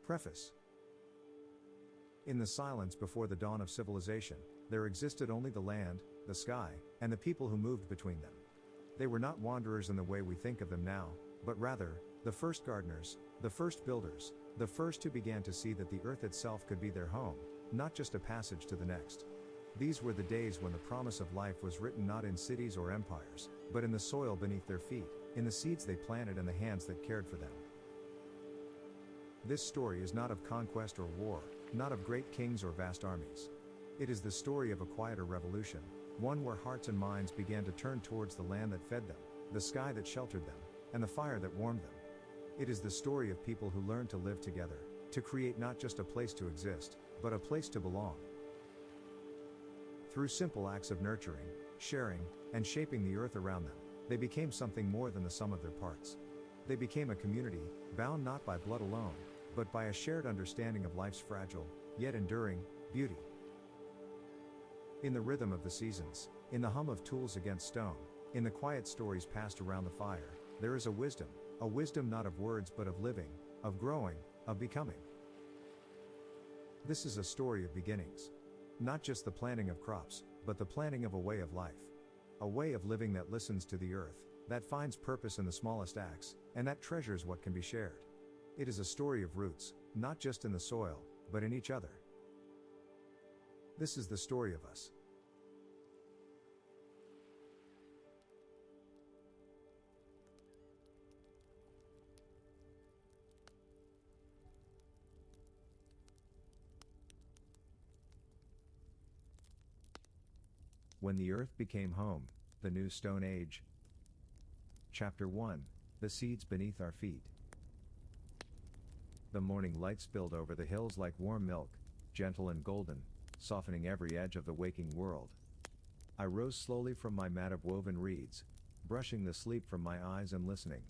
Preface. In the silence before the dawn of civilization, there existed only the land, the sky, and the people who moved between them. They were not wanderers in the way we think of them now, but rather, the first gardeners, the first builders, the first who began to see that the earth itself could be their home, not just a passage to the next. These were the days when the promise of life was written not in cities or empires, but in the soil beneath their feet, in the seeds they planted and the hands that cared for them. This story is not of conquest or war, not of great kings or vast armies. It is the story of a quieter revolution, one where hearts and minds began to turn towards the land that fed them, the sky that sheltered them, and the fire that warmed them. It is the story of people who learned to live together, to create not just a place to exist, but a place to belong. Through simple acts of nurturing, sharing, and shaping the earth around them, they became something more than the sum of their parts. They became a community, bound not by blood alone, but by a shared understanding of life's fragile, yet enduring, beauty. In the rhythm of the seasons, in the hum of tools against stone, in the quiet stories passed around the fire, there is a wisdom not of words but of living, of growing, of becoming. This is a story of beginnings. Not just the planting of crops, but the planting of a way of life. A way of living that listens to the earth, that finds purpose in the smallest acts, and that treasures what can be shared. It is a story of roots, not just in the soil, but in each other. This is the story of us. When the earth became home, the new Stone Age. Chapter 1, The Seeds Beneath Our Feet. The morning light spilled over the hills like warm milk, gentle and golden, softening every edge of the waking world. I rose slowly from my mat of woven reeds, brushing the sleep from my eyes and listening.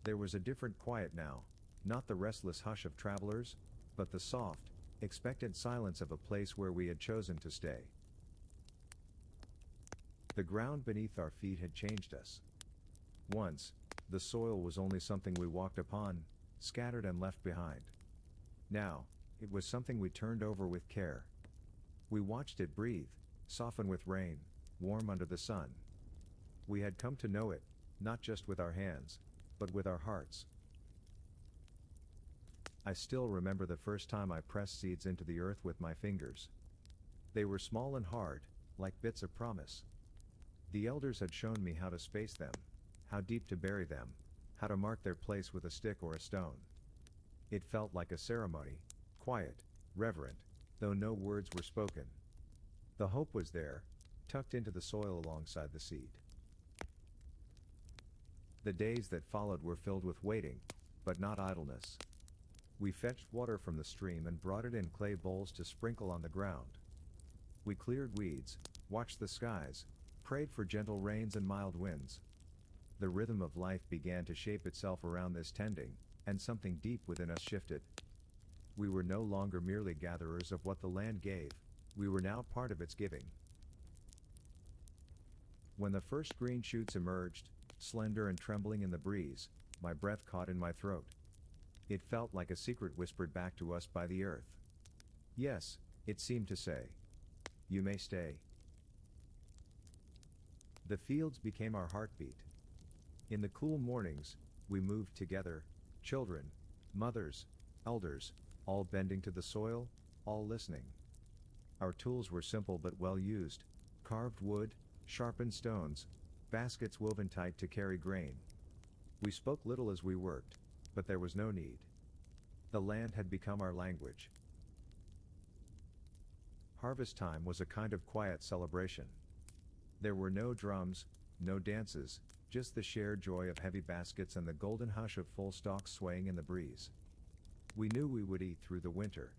There was a different quiet now, not the restless hush of travelers, but the soft, expectant silence of a place where we had chosen to stay. The ground beneath our feet had changed us. Once, the soil was only something we walked upon, scattered and left behind. Now, it was something we turned over with care. We watched it breathe, soften with rain, warm under the sun. We had come to know it, not just with our hands, but with our hearts. I still remember the first time I pressed seeds into the earth with my fingers. They were small and hard, like bits of promise. The elders had shown me how to space them, how deep to bury them, how to mark their place with a stick or a stone. It felt like a ceremony, quiet, reverent, though no words were spoken. The hope was there, tucked into the soil alongside the seed. The days that followed were filled with waiting, but not idleness. We fetched water from the stream and brought it in clay bowls to sprinkle on the ground. We cleared weeds, watched the skies, prayed for gentle rains and mild winds. The rhythm of life began to shape itself around this tending, and something deep within us shifted. We were no longer merely gatherers of what the land gave, we were now part of its giving. When the first green shoots emerged, slender and trembling in the breeze, my breath caught in my throat. It felt like a secret whispered back to us by the earth. Yes, it seemed to say, "You may stay." The fields became our heartbeat. In the cool mornings, we moved together, children, mothers, elders, all bending to the soil, all listening. Our tools were simple but well used: carved wood, sharpened stones, baskets woven tight to carry grain. We spoke little as we worked, but there was no need. The land had become our language. Harvest time was a kind of quiet celebration. There were no drums, no dances, just the shared joy of heavy baskets and the golden hush of full stalks swaying in the breeze. We knew we would eat through the winter.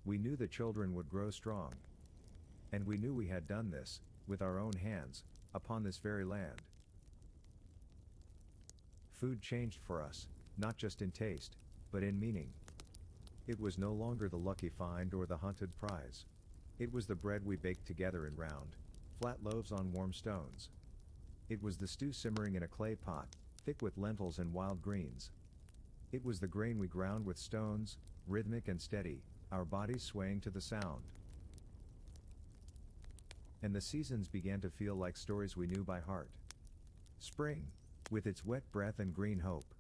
We knew the children would grow strong. And we knew we had done this, with our own hands, upon this very land. Food changed for us, not just in taste, but in meaning. It was no longer the lucky find or the hunted prize. It was the bread we baked together in round, flat loaves on warm stones. It was the stew simmering in a clay pot, thick with lentils and wild greens. It was the grain we ground with stones, rhythmic and steady, our bodies swaying to the sound. And the seasons began to feel like stories we knew by heart. Spring, with its wet breath and green hope.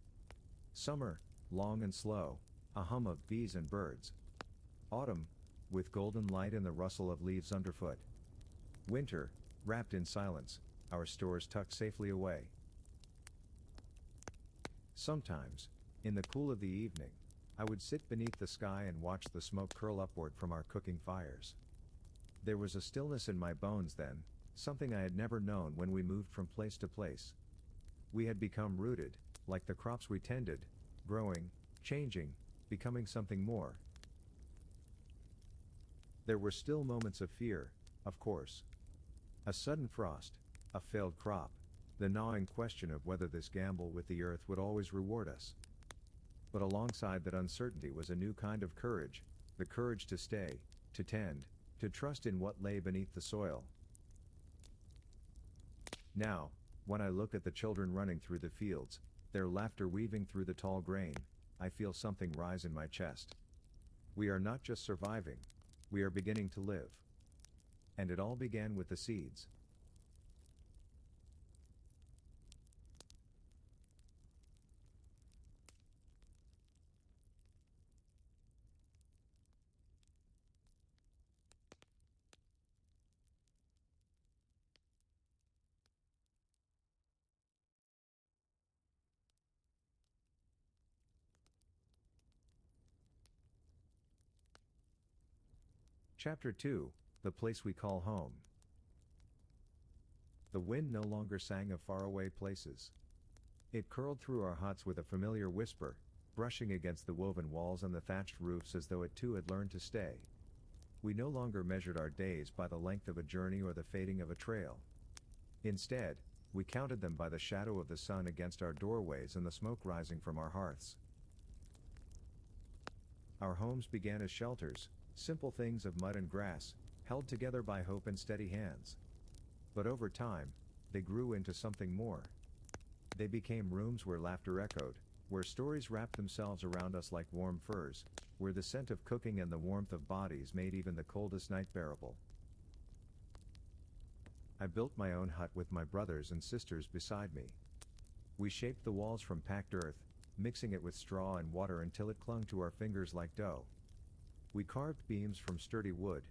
Summer, long and slow, a hum of bees and birds. Autumn, with golden light and the rustle of leaves underfoot. Winter, wrapped in silence, our stores tucked safely away. Sometimes, in the cool of the evening, I would sit beneath the sky and watch the smoke curl upward from our cooking fires. There was a stillness in my bones then, something I had never known when we moved from place to place. We had become rooted, like the crops we tended, growing, changing, becoming something more. There were still moments of fear, of course. A sudden frost, a failed crop, the gnawing question of whether this gamble with the earth would always reward us. But alongside that uncertainty was a new kind of courage, the courage to stay, to tend, to trust in what lay beneath the soil. Now, when I look at the children running through the fields, their laughter weaving through the tall grain, I feel something rise in my chest. We are not just surviving, we are beginning to live. And it all began with the seeds. Chapter 2, The Place We Call Home. The wind no longer sang of faraway places. It curled through our huts with a familiar whisper, brushing against the woven walls and the thatched roofs as though it too had learned to stay. We no longer measured our days by the length of a journey or the fading of a trail. Instead, we counted them by the shadow of the sun against our doorways and the smoke rising from our hearths. Our homes began as shelters, simple things of mud and grass, held together by hope and steady hands. But over time, they grew into something more. They became rooms where laughter echoed, where stories wrapped themselves around us like warm furs, where the scent of cooking and the warmth of bodies made even the coldest night bearable. I built my own hut with my brothers and sisters beside me. We shaped the walls from packed earth, mixing it with straw and water until it clung to our fingers like dough. We carved beams from sturdy wood,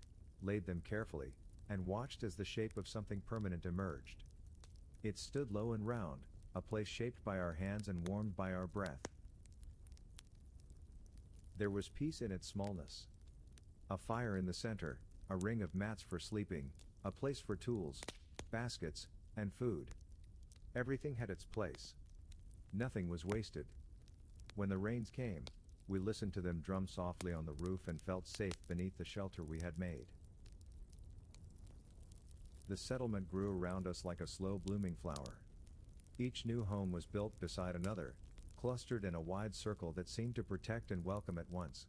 laid them carefully, and watched as the shape of something permanent emerged. It stood low and round, a place shaped by our hands and warmed by our breath. There was peace in its smallness. A fire in the center, a ring of mats for sleeping, a place for tools, baskets, and food. Everything had its place. Nothing was wasted. When the rains came, we listened to them drum softly on the roof and felt safe beneath the shelter we had made. The settlement grew around us like a slow-blooming flower. Each new home was built beside another, clustered in a wide circle that seemed to protect and welcome at once.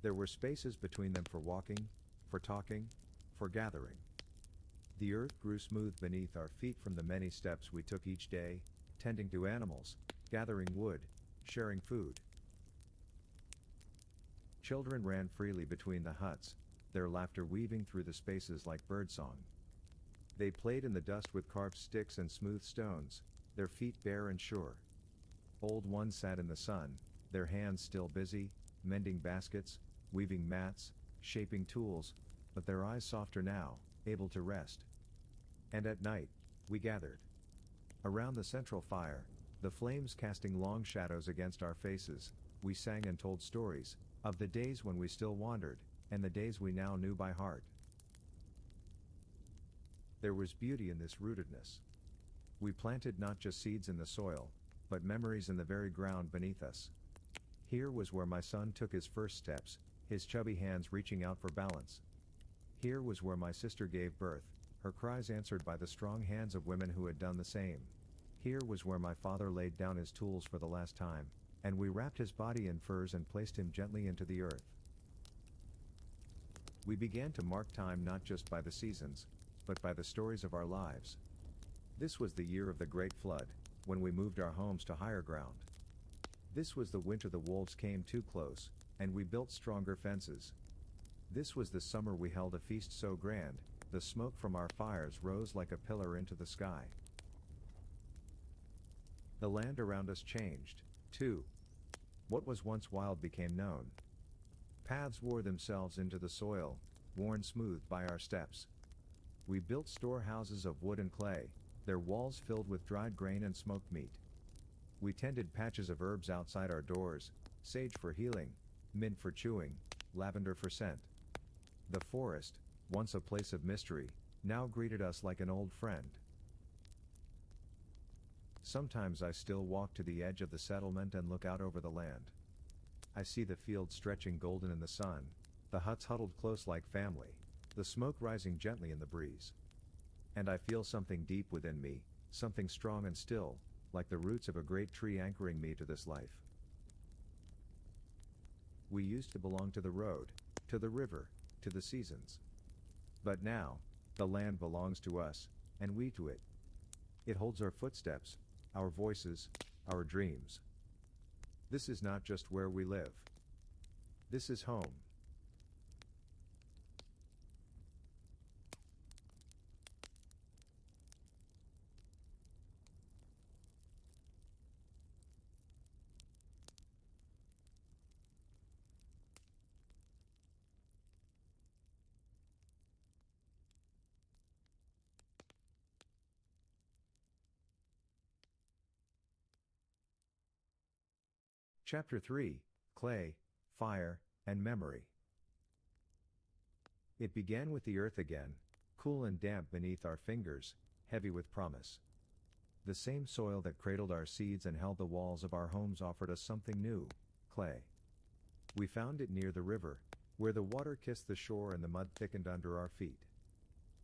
There were spaces between them for walking, for talking, for gathering. The earth grew smooth beneath our feet from the many steps we took each day, tending to animals, gathering wood, sharing food. Children ran freely between the huts, their laughter weaving through the spaces like birdsong. They played in the dust with carved sticks and smooth stones, their feet bare and sure. Old ones sat in the sun, their hands still busy, mending baskets, weaving mats, shaping tools, but their eyes softer now, able to rest. And at night, we gathered. Around the central fire, the flames casting long shadows against our faces, we sang and told stories, of the days when we still wandered, and the days we now knew by heart. There was beauty in this rootedness. We planted not just seeds in the soil, but memories in the very ground beneath us. Here was where my son took his first steps, his chubby hands reaching out for balance. Here was where my sister gave birth, her cries answered by the strong hands of women who had done the same. Here was where my father laid down his tools for the last time, and we wrapped his body in furs and placed him gently into the earth. We began to mark time not just by the seasons, but by the stories of our lives. This was the year of the Great Flood, when we moved our homes to higher ground. This was the winter the wolves came too close, and we built stronger fences. This was the summer we held a feast so grand, the smoke from our fires rose like a pillar into the sky. The land around us changed, too. What was once wild became known. Paths wore themselves into the soil, worn smooth by our steps. We built storehouses of wood and clay, their walls filled with dried grain and smoked meat. We tended patches of herbs outside our doors, sage for healing, mint for chewing, lavender for scent. The forest, once a place of mystery, now greeted us like an old friend. Sometimes I still walk to the edge of the settlement and look out over the land. I see the fields stretching golden in the sun, the huts huddled close like family, the smoke rising gently in the breeze. And I feel something deep within me, something strong and still, like the roots of a great tree anchoring me to this life. We used to belong to the road, to the river, to the seasons. But now, the land belongs to us, and we to it. It holds our footsteps, our voices, our dreams. This is not just where we live. This is home. Chapter 3, Clay, Fire, and Memory. It began with the earth again, cool and damp beneath our fingers, heavy with promise. The same soil that cradled our seeds and held the walls of our homes offered us something new, clay. We found it near the river, where the water kissed the shore and the mud thickened under our feet.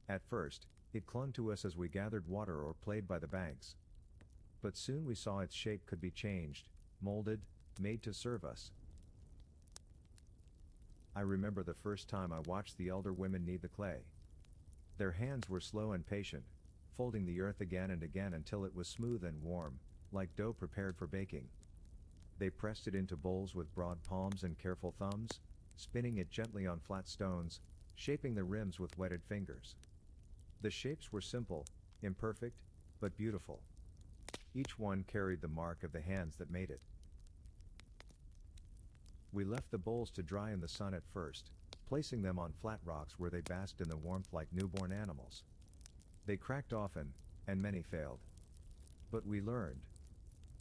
At first, it clung to us as we gathered water or played by the banks. But soon we saw its shape could be changed, molded, made to serve us. I remember the first time I watched the elder women knead the clay. Their hands were slow and patient, folding the earth again and again until it was smooth and warm, like dough prepared for baking. They pressed it into bowls with broad palms and careful thumbs, spinning it gently on flat stones, shaping the rims with wetted fingers. The shapes were simple, imperfect, but beautiful. Each one carried the mark of the hands that made it. We left the bowls to dry in the sun at first, placing them on flat rocks where they basked in the warmth like newborn animals. They cracked often, and many failed. But we learned.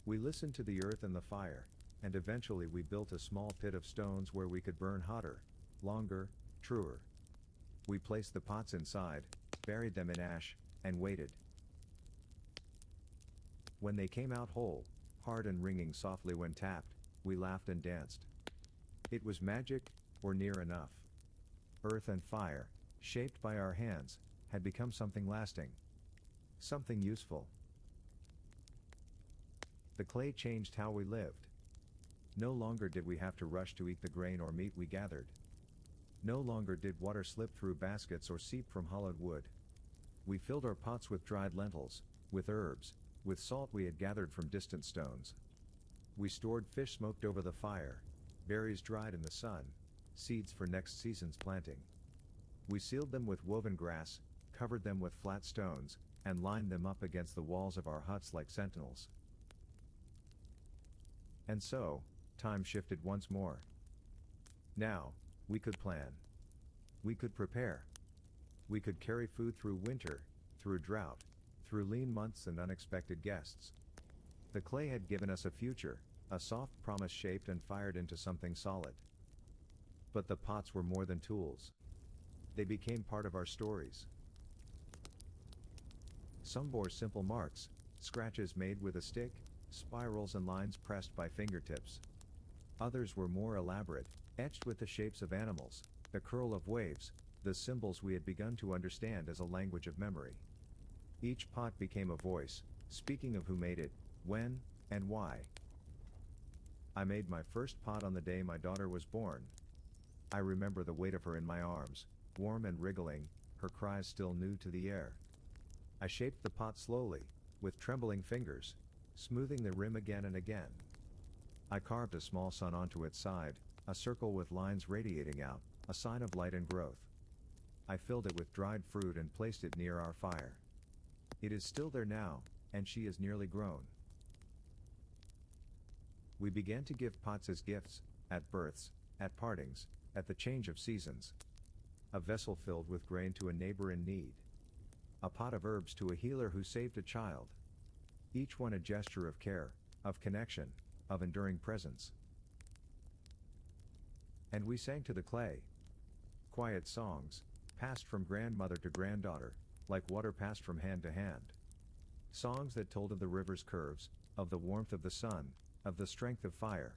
We listened to the earth and the fire, and eventually we built a small pit of stones where we could burn hotter, longer, truer. We placed the pots inside, buried them in ash, and waited. When they came out whole, hard and ringing softly when tapped, we laughed and danced. It was magic, or near enough. Earth and fire, shaped by our hands, had become something lasting. Something useful. The clay changed how we lived. No longer did we have to rush to eat the grain or meat we gathered. No longer did water slip through baskets or seep from hollowed wood. We filled our pots with dried lentils, with herbs, with salt we had gathered from distant stones. We stored fish smoked over the fire, berries dried in the sun, seeds for next season's planting. We sealed them with woven grass, covered them with flat stones, and lined them up against the walls of our huts like sentinels. And so, time shifted once more. Now, we could plan. We could prepare. We could carry food through winter, through drought, through lean months and unexpected guests. The clay had given us a future, a soft promise shaped and fired into something solid. But the pots were more than tools. They became part of our stories. Some bore simple marks, scratches made with a stick, spirals and lines pressed by fingertips. Others were more elaborate, etched with the shapes of animals, the curl of waves, the symbols we had begun to understand as a language of memory. Each pot became a voice, speaking of who made it, when, and why. I made my first pot on the day my daughter was born. I remember the weight of her in my arms, warm and wriggling, her cries still new to the air. I shaped the pot slowly, with trembling fingers, smoothing the rim again and again. I carved a small sun onto its side, a circle with lines radiating out, a sign of light and growth. I filled it with dried fruit and placed it near our fire. It is still there now, and she is nearly grown. We began to give pots as gifts, at births, at partings, at the change of seasons. A vessel filled with grain to a neighbor in need. A pot of herbs to a healer who saved a child. Each one a gesture of care, of connection, of enduring presence. And we sang to the clay. Quiet songs, passed from grandmother to granddaughter, like water passed from hand to hand. Songs that told of the river's curves, of the warmth of the sun, of the strength of fire.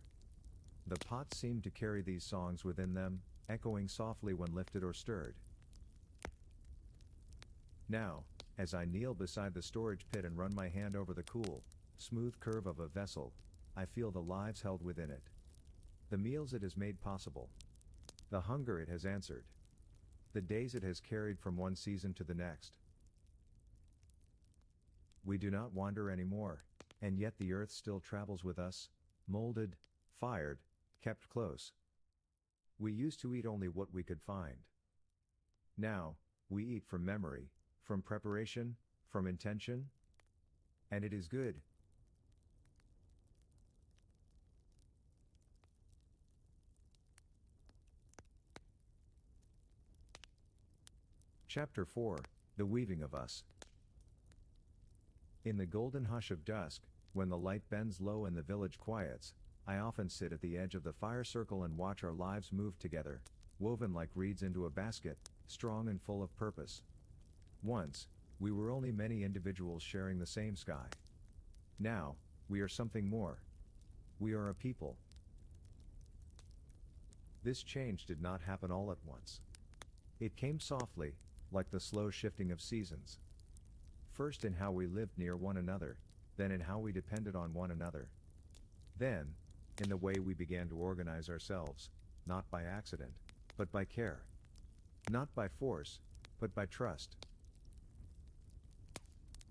The pots seemed to carry these songs within them, echoing softly when lifted or stirred. Now, as I kneel beside the storage pit and run my hand over the cool, smooth curve of a vessel, I feel the lives held within it. The meals it has made possible. The hunger it has answered. The days it has carried from one season to the next. We do not wander anymore, and yet the earth still travels with us, molded, fired, kept close. We used to eat only what we could find. Now, we eat from memory, from preparation, from intention. And it is good. Chapter 4, The Weaving of Us. In the golden hush of dusk, when the light bends low and the village quiets, I often sit at the edge of the fire circle and watch our lives move together, woven like reeds into a basket, strong and full of purpose. Once, we were only many individuals sharing the same sky. Now, we are something more. We are a people. This change did not happen all at once. It came softly, like the slow shifting of seasons. First in how we lived near one another, then in how we depended on one another. Then, in the way we began to organize ourselves, not by accident, but by care. Not by force, but by trust.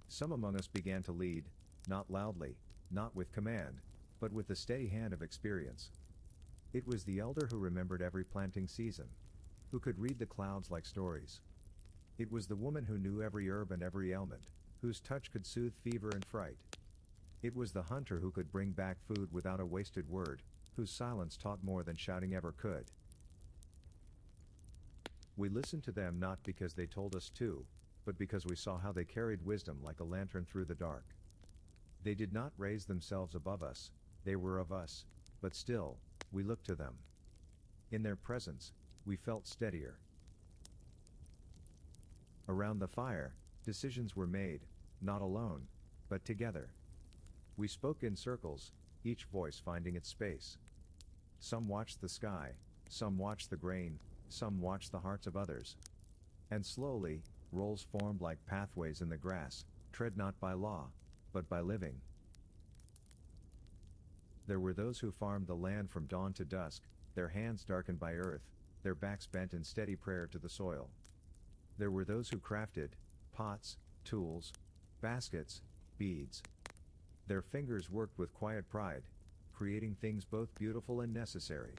Some among us began to lead, not loudly, not with command, but with the steady hand of experience. It was the elder who remembered every planting season, who could read the clouds like stories. It was the woman who knew every herb and every ailment, whose touch could soothe fever and fright. It was the hunter who could bring back food without a wasted word, whose silence taught more than shouting ever could. We listened to them not because they told us to, but because we saw how they carried wisdom like a lantern through the dark. They did not raise themselves above us, they were of us, but still, we looked to them. In their presence, we felt steadier. Around the fire, decisions were made, not alone, but together. We spoke in circles, each voice finding its space. Some watched the sky, some watched the grain, some watched the hearts of others. And slowly, roles formed like pathways in the grass, tread not by law, but by living. There were those who farmed the land from dawn to dusk, their hands darkened by earth, their backs bent in steady prayer to the soil. There were those who crafted pots, tools, baskets, beads. Their fingers worked with quiet pride, creating things both beautiful and necessary.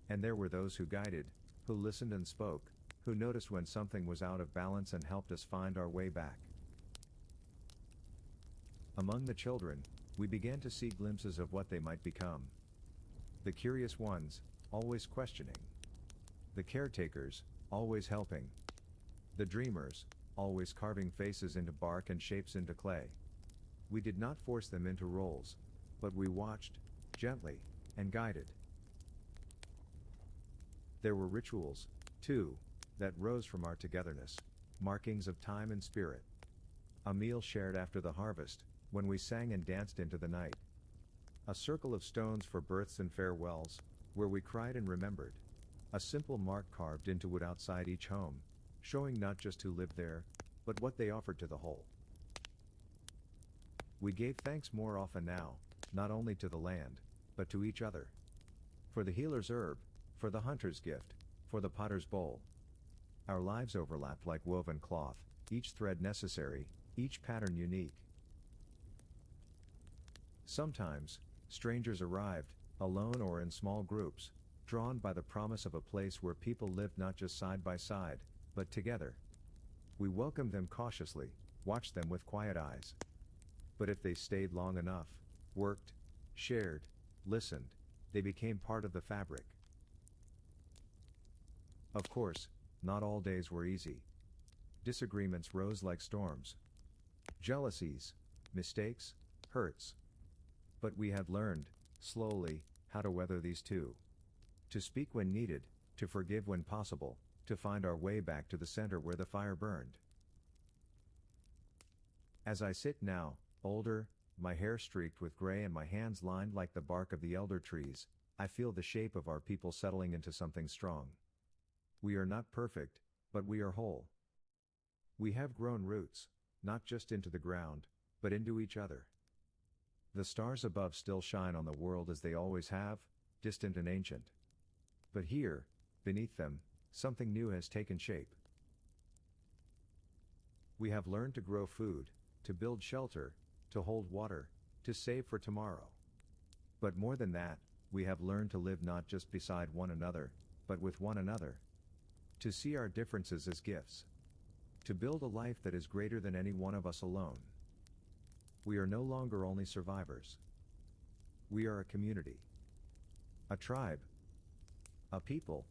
And there were those who guided, who listened and spoke, who noticed when something was out of balance and helped us find our way back. Among the children, we began to see glimpses of what they might become. The curious ones, always questioning. The caretakers, always helping. The dreamers, always carving faces into bark and shapes into clay. We did not force them into roles, but we watched, gently, and guided. There were rituals, too, that rose from our togetherness, markings of time and spirit. A meal shared after the harvest, when we sang and danced into the night. A circle of stones for births and farewells, where we cried and remembered. A simple mark carved into wood outside each home, showing not just who lived there, but what they offered to the whole. We gave thanks more often now, not only to the land, but to each other. For the healer's herb, for the hunter's gift, for the potter's bowl. Our lives overlapped like woven cloth, each thread necessary, each pattern unique. Sometimes, strangers arrived, alone or in small groups, drawn by the promise of a place where people lived not just side by side, but together. We welcomed them cautiously, watched them with quiet eyes. But if they stayed long enough, worked, shared, listened, they became part of the fabric. Of course, not all days were easy. Disagreements rose like storms. Jealousies, mistakes, hurts. But we had learned, slowly, how to weather these too. To speak when needed, to forgive when possible, to find our way back to the center where the fire burned. As I sit now, older, my hair streaked with gray and my hands lined like the bark of the elder trees, I feel the shape of our people settling into something strong. We are not perfect, but we are whole. We have grown roots, not just into the ground, but into each other. The stars above still shine on the world as they always have, distant and ancient. But here, beneath them, something new has taken shape. We have learned to grow food, to build shelter, to hold water, to save for tomorrow. But more than that, we have learned to live not just beside one another, but with one another. To see our differences as gifts. To build a life that is greater than any one of us alone. We are no longer only survivors. We are a community. A tribe. A people,